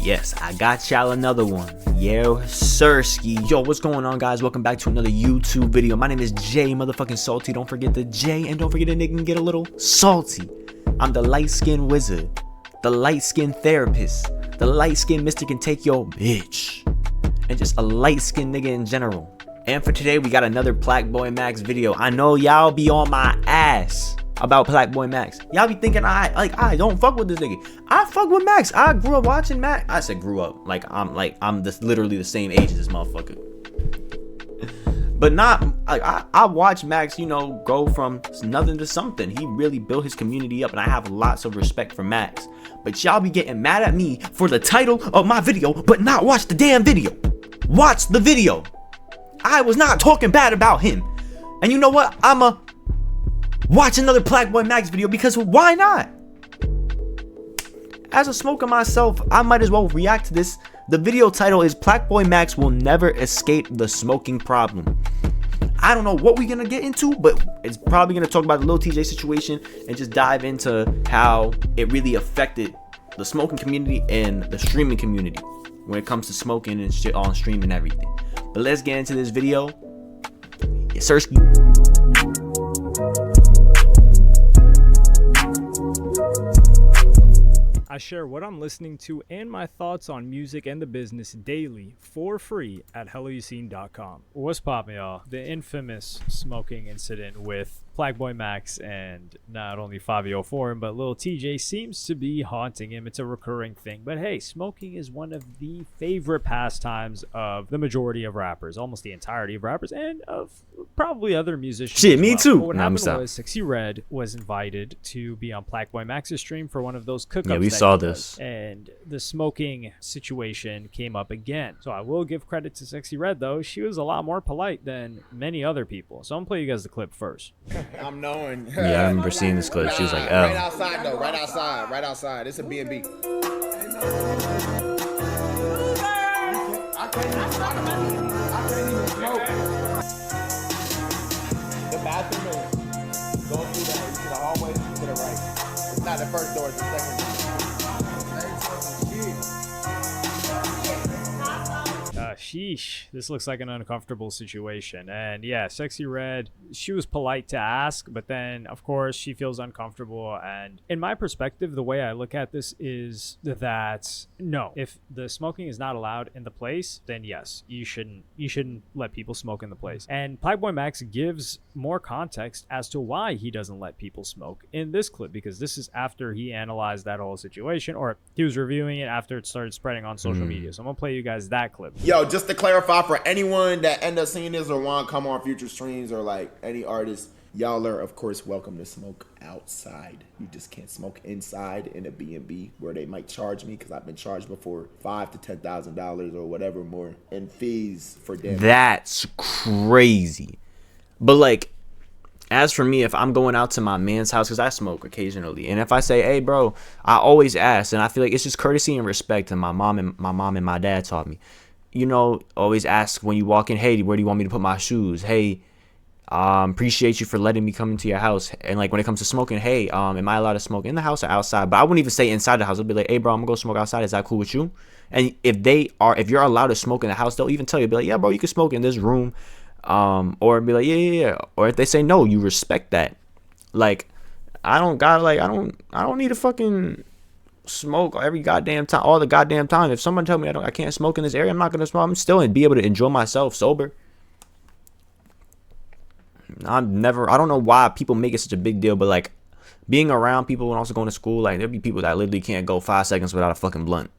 Yes, I got y'all another one. Yeah, sirski. Yo, what's going on, guys? Welcome back to another YouTube video. My name is JSalty. Don't forget the J, and don't forget to nigga get a little salty. I'm the light-skinned wizard, the light-skinned therapist, the light-skinned mister can take your bitch, and just a light-skinned nigga in general. And for today, we got another Plaqueboymax video. I know y'all be on my ass about Plaqueboymax. Y'all be thinking I don't fuck with this nigga. I fuck with Max. I grew up watching Max. I said grew up. I'm just literally the same age as this motherfucker. But not I watched Max, you know, go from nothing to something. He really built his community up, and I have lots of respect for Max. But y'all be getting mad at me for the title of my video, but not watch the damn video. Watch the video. I was not talking bad about him. And you know what? I'ma watch another Plaqueboymax video because why not? As a smoker myself, I might as well react to this. The video title is Plaqueboymax will never escape the smoking problem. I don't know what we're gonna get into, but it's probably gonna talk about the Lil TJ situation and just dive into how it really affected the smoking community and the streaming community when it comes to smoking and shit on stream and everything. But let's get into this video. Yes, sirski. I share what I'm listening to and my thoughts on music and the business daily for free at helloyouseen.com. What's poppin', y'all? The infamous smoking incident with Plaqueboymax and not only Fabio Foreign but Lil TJ seems to be haunting him. It's a recurring thing. But hey, smoking is one of the favorite pastimes of the majority of rappers, almost the entirety of rappers, and of probably other musicians. Shit, me too. But what happened was Sexy Red was invited to be on Plaqueboymax's stream for one of those cook-ups. Yeah, we saw this. And the smoking situation came up again. So I will give credit to Sexy Red, though. She was a lot more polite than many other people. So I'm gonna play you guys the clip first. I'm knowing. Yeah, I remember seeing this clip. She was like, Right outside, though. Right outside. Right outside. It's a B&B. I can't even smoke. The bathroom is going through that. To the hallway, to the right. It's not the first door, it's the second door. Sheesh, this looks like an uncomfortable situation. And yeah, Sexy Red, she was polite to ask, but then of course she feels uncomfortable. And in my perspective, the way I look at this is that no, if the smoking is not allowed in the place, then yes, you shouldn't let people smoke in the place. And Plaqueboymax gives more context as to why he doesn't let people smoke in this clip, because this is after he analyzed that whole situation, or he was reviewing it after it started spreading on social media. So I'm gonna play you guys that clip. Yo, just to clarify for anyone that end up seeing this or want to come on future streams, or like any artists, y'all are of course welcome to smoke outside. You just can't smoke inside in a B&B where they might charge me, because I've been charged before $5,000 to $10,000 or whatever more in fees for damage. that's crazy. But like, as for me, if I'm going out to my man's house, because I smoke occasionally, and if I say, hey bro, I always ask, and I feel like it's just courtesy and respect, and my mom and my dad taught me, you know, always ask when you walk in, hey, where do you want me to put my shoes? Hey, appreciate you for letting me come into your house. And like when it comes to smoking, hey, am I allowed to smoke in the house or outside? But I wouldn't even say inside the house. I'll be like, hey bro, I'm gonna go smoke outside. Is that cool with you? And if you're allowed to smoke in the house, they'll even tell you, be like, yeah bro, you can smoke in this room. Or be like, yeah. Or if they say no, you respect that. Like, I don't need to fucking smoke every goddamn time, all the goddamn time. If someone tell me I can't smoke in this area, I'm not gonna smoke. I'm still be able to enjoy myself sober. I don't know why people make it such a big deal, but like being around people and also going to school, like there'll be people that literally can't go 5 seconds without a fucking blunt.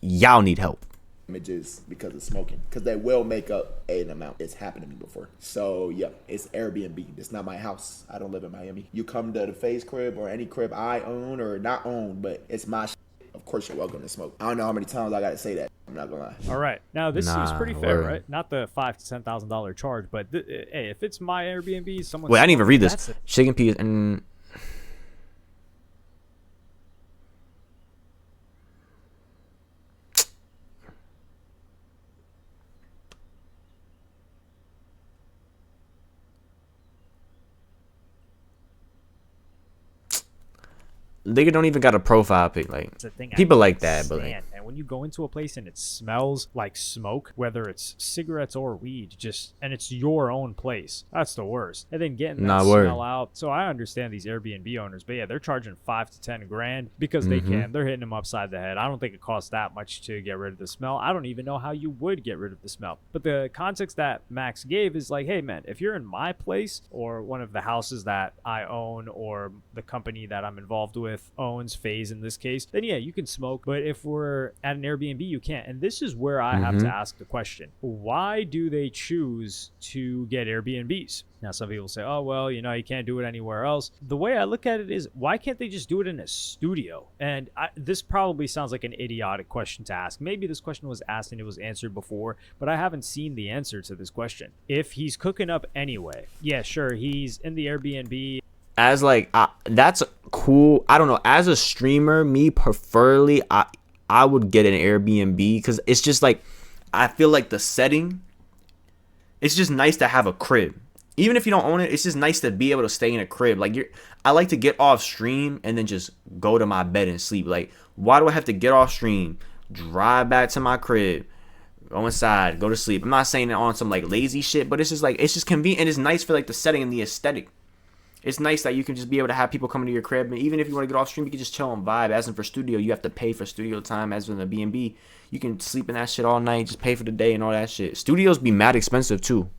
Y'all need help. Images because of smoking, because they will make up an amount. It's happened to me before. So yeah, it's Airbnb. It's not my house. I don't live in Miami. You come to the Face crib or any crib I own or not own, but it's my shit. Of course you're welcome to smoke. I don't know how many times I gotta say that. I'm not gonna lie. All right, now this seems pretty fair, right? Not the $5,000 to $10,000 charge, but hey, if it's my Airbnb, someone. Wait, I didn't even read this. Chicken peas and. Nigga don't even got a profile pic. Like, It's a thing people I like can't that, but like, stand. And when you go into a place and it smells like smoke, whether it's cigarettes or weed, and it's your own place, that's the worst. And then getting that nah, word. smell out. So I understand these Airbnb owners, but yeah, they're charging 5 to 10 grand because they can. They're hitting them upside the head. I don't think it costs that much to get rid of the smell. I don't even know how you would get rid of the smell. But the context that Max gave is like, hey man, if you're in my place or one of the houses that I own or the company that I'm involved with owns, Phase in this case, then yeah, you can smoke. But if we're at an Airbnb, you can't. And this is where I have to ask the question, why do they choose to get Airbnbs? Now, some people say, oh, well, you know, you can't do it anywhere else. The way I look at it is, why can't they just do it in a studio? And this probably sounds like an idiotic question to ask. Maybe this question was asked and it was answered before, but I haven't seen the answer to this question. If he's cooking up anyway, yeah, sure, he's in the Airbnb. As like, that's cool. I don't know. As a streamer, me preferably, I would get an Airbnb because it's just like, I feel like the setting, it's just nice to have a crib. Even if you don't own it, it's just nice to be able to stay in a crib. Like, I like to get off stream and then just go to my bed and sleep. Like, why do I have to get off stream, drive back to my crib, go inside, go to sleep? I'm not saying that on some like lazy shit, but it's just like, it's just convenient and it's nice for like the setting and the aesthetic. It's nice that you can just be able to have people come into your crib, and even if you want to get off stream, you can just chill and vibe. As in for studio, you have to pay for studio time. As in the B&B, you can sleep in that shit all night, just pay for the day and all that shit. Studios be mad expensive too.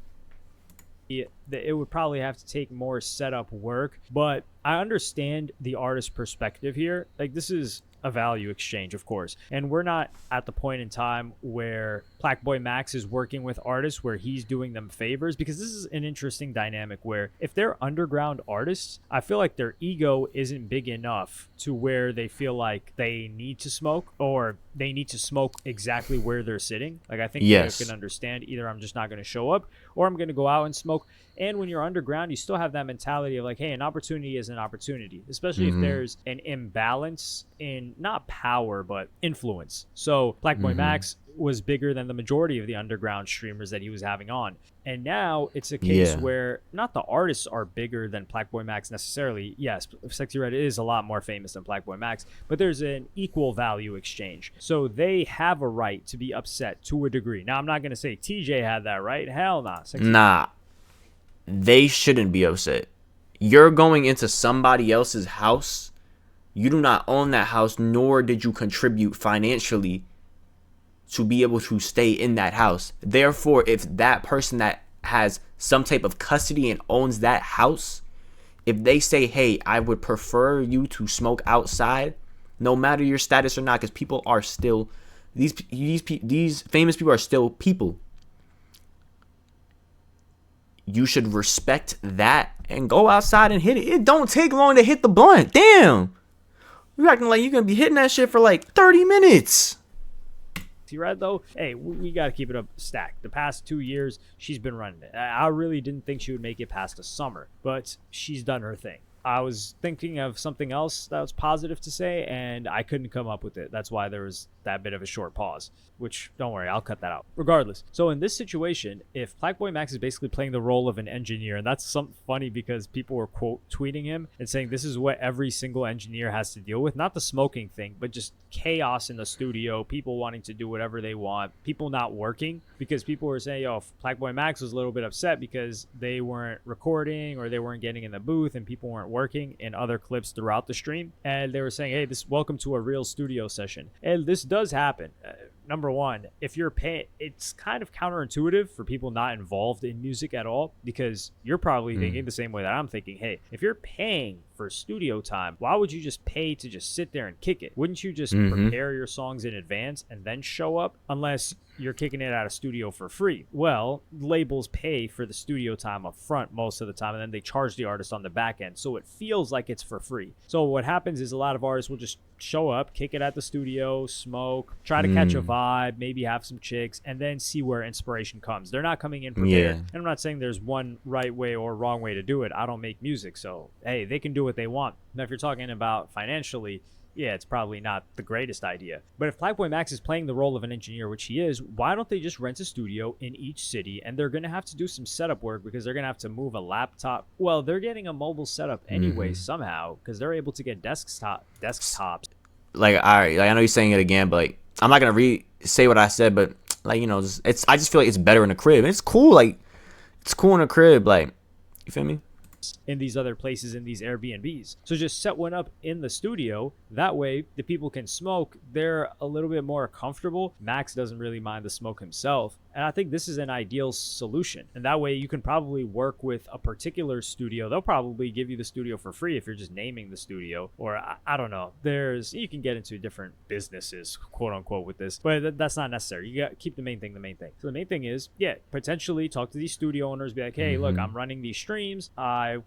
It would probably have to take more setup work, but I understand the artist perspective here. Like, this is a value exchange, of course, and we're not at the point in time where Plaqueboymax is working with artists where he's doing them favors, because this is an interesting dynamic where if they're underground artists, I feel like their ego isn't big enough to where they feel like they need to smoke, or they need to smoke exactly where they're sitting. Like, I think Yes. they can understand, either I'm just not going to show up or I'm going to go out and smoke. And when you're underground, you still have that mentality of like, hey, an opportunity is an opportunity, especially if there's an imbalance in not power, but influence. So Plaqueboymax was bigger than the majority of the underground streamers that he was having on. And now it's a case where not the artists are bigger than Plaqueboymax necessarily. Yes, Sexy Red is a lot more famous than Plaqueboymax, but there's an equal value exchange. So they have a right to be upset to a degree. Now, I'm not going to say TJ had that right. Hell nah. Nah. They shouldn't be upset. You're going into somebody else's house. You do not own that house, nor did you contribute financially to be able to stay in that house. Therefore, if that person that has some type of custody and owns that house, if they say, hey, I would prefer you to smoke outside, no matter your status or not, because people are still, these famous people are still people. You should respect that and go outside and hit it. It don't take long to hit the blunt. Damn. You're acting like you're going to be hitting that shit for like 30 minutes. Red though, hey, we got to keep it up stacked. The past 2 years, she's been running it. I really didn't think she would make it past the summer, but she's done her thing. I was thinking of something else that was positive to say, and I couldn't come up with it. That's why there was that bit of a short pause, which, don't worry, I'll cut that out. Regardless, so in this situation, if Plaqueboymax is basically playing the role of an engineer, and that's something funny because people were quote tweeting him and saying this is what every single engineer has to deal with, not the smoking thing, but just chaos in the studio, people wanting to do whatever they want, people not working, because people were saying, yo, Plaqueboymax was a little bit upset because they weren't recording or they weren't getting in the booth and people weren't working in other clips throughout the stream, and they were saying, hey, welcome to a real studio session. And this does happen. Number one, if you're paying, it's kind of counterintuitive for people not involved in music at all, because you're probably thinking the same way that I'm thinking. Hey, if you're paying for studio time, why would you just pay to just sit there and kick it? Wouldn't you just prepare your songs in advance and then show up? Unless you're kicking it out of studio for free. Well, labels pay for the studio time up front most of the time, and then they charge the artist on the back end, so it feels like it's for free. So what happens is a lot of artists will just show up, kick it at the studio, smoke, try to catch a vibe, maybe have some chicks, and then see where inspiration comes. They're not coming in prepared. And I'm not saying there's one right way or wrong way to do it. I don't make music, so hey, they can do what they want. Now, if you're talking about financially, yeah, it's probably not the greatest idea. But if Plaqueboymax is playing the role of an engineer, which he is, why don't they just rent a studio in each city? And they're going to have to do some setup work because they're going to have to move a laptop. Well, they're getting a mobile setup anyway somehow because they're able to get desktops. Like, all right, like I know you're saying it again, but like I'm not gonna say what I said, but like, you know, it's I just feel like it's better in the crib. And it's cool, like it's cool in the crib, like, you feel me? In these other places, in these Airbnbs. So just set one up in the studio. That way the people can smoke. They're a little bit more comfortable. Max doesn't really mind the smoke himself. And I think this is an ideal solution. And that way you can probably work with a particular studio. They'll probably give you the studio for free if you're just naming the studio. Or I don't know. You can get into different businesses, quote unquote, with this. But that's not necessary. You got to keep the main thing the main thing. So the main thing is, yeah, potentially talk to these studio owners. Be like, hey, look, I'm running these streams.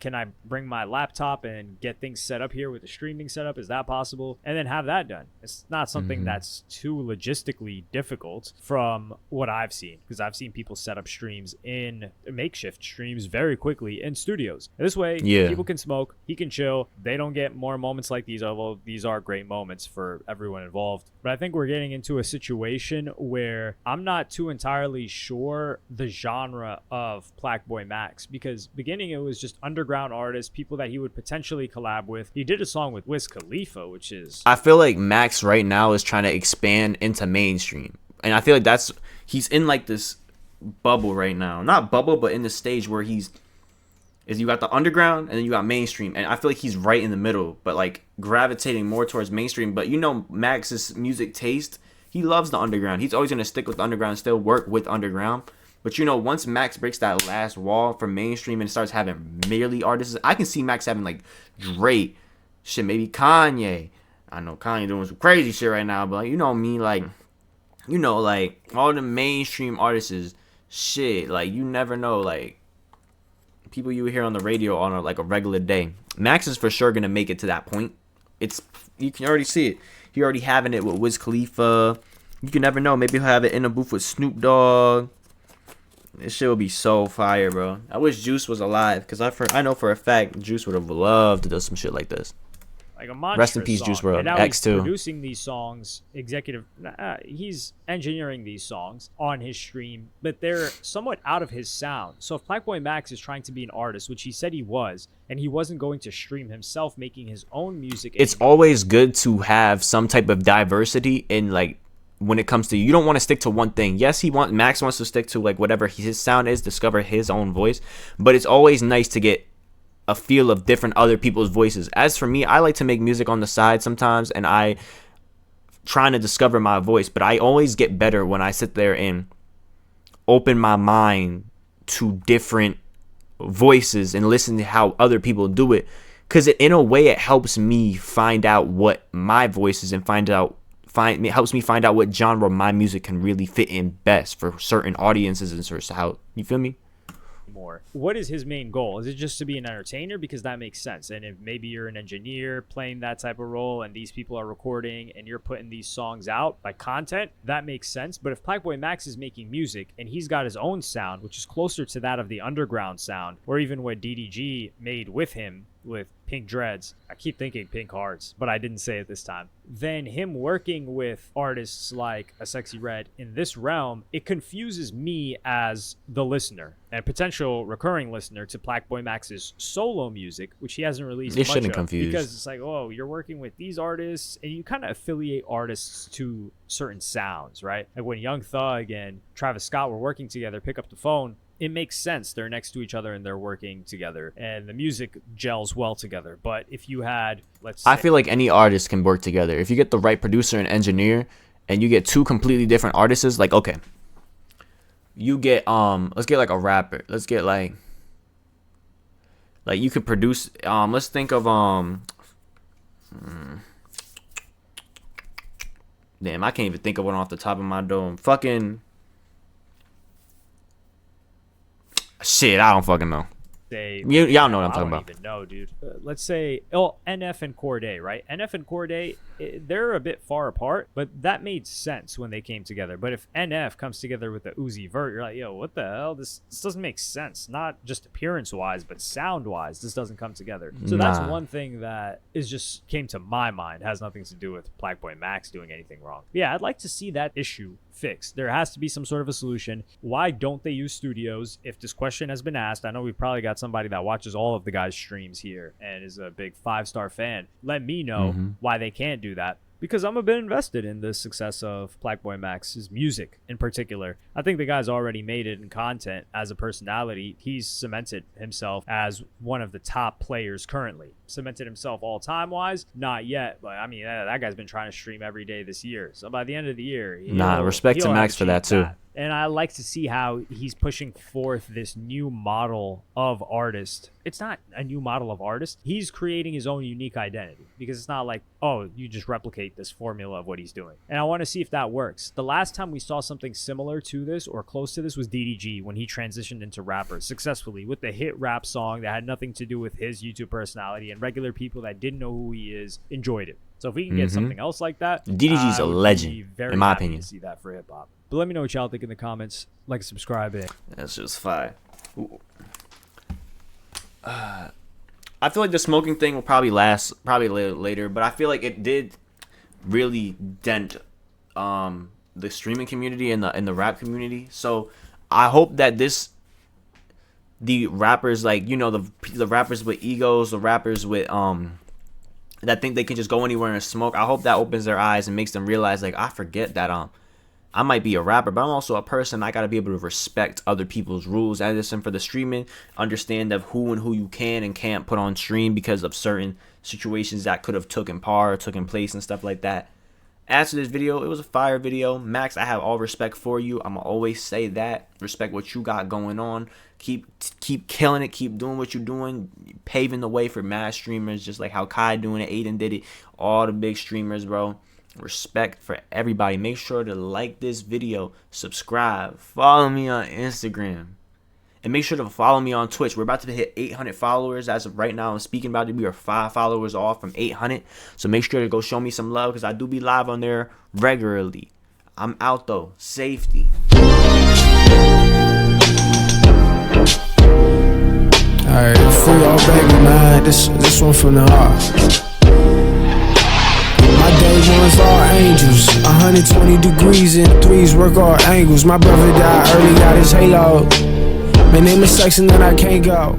Can I bring my laptop and get things set up here with the streaming setup? Is that possible? And then have that done. It's not something that's too logistically difficult from what I've seen, because I've seen people set up streams in makeshift streams very quickly in studios. This way, people can smoke, he can chill. They don't get more moments like these, although these are great moments for everyone involved. But I think we're getting into a situation where I'm not too entirely sure the genre of Plaqueboymax, because beginning it was just underground artists, people that he would potentially collab with. He did a song with Wiz Khalifa, which is... I feel like Max right now is trying to expand into mainstream. And I feel like he's in like this bubble right now. Not bubble, but in the stage where you got the underground and then you got mainstream. And I feel like he's right in the middle, but like gravitating more towards mainstream. But you know Max's music taste, he loves the underground. He's always going to stick with the underground, still work with underground. But, you know, once Max breaks that last wall for mainstream and starts having merely artists, I can see Max having, like, Drake, shit, maybe Kanye. I know Kanye doing some crazy shit right now, but, like, you know what I mean? Like, you know, like, all the mainstream artists, shit, like, you never know, like, people you hear on the radio on, a regular day. Max is for sure going to make it to that point. You can already see it. He already having it with Wiz Khalifa. You can never know. Maybe he'll have it in a booth with Snoop Dogg. This shit would be so fire, bro. I wish Juice was alive, because I know for a fact Juice would have loved to do some shit like this. Like a monstrous Rest in peace, song. Juice WRLD. And now X2. he's producing these songs, he's engineering these songs on his stream, but they're somewhat out of his sound. So if Plaqueboymax is trying to be an artist, which he said he was, and he wasn't going to stream himself making his own music, it's always good to have some type of diversity in, like, when it comes to, you don't want to stick to one thing. Yes, Max wants to stick to like whatever his sound is, discover his own voice, but it's always nice to get a feel of different other people's voices. As for me, I like to make music on the side sometimes, and I trying to discover my voice, but I always get better when I sit there and open my mind to different voices and listen to how other people do it, because in a way it helps me find out what my voice is and it helps me find out what genre my music can really fit in best for certain audiences and sort of how, you feel me? More. What is his main goal? Is it just to be an entertainer? Because that makes sense. And if maybe you're an engineer playing that type of role and these people are recording and you're putting these songs out like content, that makes sense. But if Plaqueboymax is making music and he's got his own sound, which is closer to that of the underground sound, or even what DDG made with him, with Pink Dreads, I keep thinking Pink Hearts, but I didn't say it this time, then him working with artists like a Sexy Red in this realm, it confuses me as the listener and potential recurring listener to Plaqueboymax's solo music, which he hasn't released much shouldn't of, confuse. because it's like, oh, you're working with these artists, and you kind of affiliate artists to certain sounds, right? Like when Young Thug and Travis Scott were working together, pick up the phone, it makes sense. They're next to each other and they're working together and the music gels well together. But if you had, I feel like any artist can work together. If you get the right producer and engineer and you get two completely different artists, like, okay, you get, let's get like a rapper. Let's get like you could produce, let's think of, damn, I can't even think of one off the top of my dome. Fucking, shit, I don't fucking know. they... Y'all know what I'm talking about. I don't even know, dude. Let's say, NF and Corday, right? NF and Corday, they're a bit far apart, but that made sense when they came together. But if NF comes together with the Uzi Vert, you're like, yo, what the hell? This doesn't make sense. Not just appearance-wise, but sound-wise, this doesn't come together. So that's one thing that is just came to my mind. It has nothing to do with Plaqueboymax doing anything wrong. Yeah, I'd like to see that issue fixed. There has to be some sort of a solution. Why don't they use studios? If this question has been asked, I know we've probably got somebody that watches all of the guys' streams here and is a big 5-star fan. Let me know why they can't do that, because I'm a bit invested in the success of Plaqueboymax's music in particular. I think the guy's already made it in content as a personality. He's cemented himself as one of the top players currently. Cemented himself all-time wise? Not yet, but I mean, that guy's been trying to stream every day this year. So by the end of the year, respect to Max for that too. And I like to see how he's pushing forth this new model of artist. It's not a new model of artist. He's creating his own unique identity, because it's not like, oh, you just replicate this formula of what he's doing. And I want to see if that works. The last time we saw something similar to this or close to this was DDG, when he transitioned into rapper successfully with the hit rap song that had nothing to do with his YouTube personality, and regular people that didn't know who he is enjoyed it. So if we can get something else like that, DDG's a legend, in my opinion. To see that for hip hop. But let me know what y'all think in the comments. Like, subscribe, and that's just fire. I feel like the smoking thing will probably last later, but I feel like it did really dent the streaming community and the rap community. So I hope that the rappers, like, you know, the rappers with egos, the rappers with that think they can just go anywhere and smoke, I hope that opens their eyes and makes them realize, like, I forget that I might be a rapper, but I'm also a person. I got to be able to respect other people's rules. And for the streaming, understand of who you can and can't put on stream because of certain situations that could have taken place and stuff like that. As to this video, it was a fire video. Max, I have all respect for you. I'm going to always say that. Respect what you got going on. Keep killing it. Keep doing what you're doing. Paving the way for mad streamers, just like how Kai doing it. Aiden did it. All the big streamers, bro. Respect for everybody. Make sure to like this video, subscribe, follow me on Instagram, and make sure to follow me on Twitch. We're about to hit 800 followers as of right now. I'm speaking about it. We are 5 followers off from 800, so make sure to go show me some love, because I do be live on there regularly. I'm out though. Safety. Alright, free all baby, man. This one from the heart. My day ones are angels, 120 degrees and 3s work all angles. My brother died early, got his halo. My name is section that I can't go.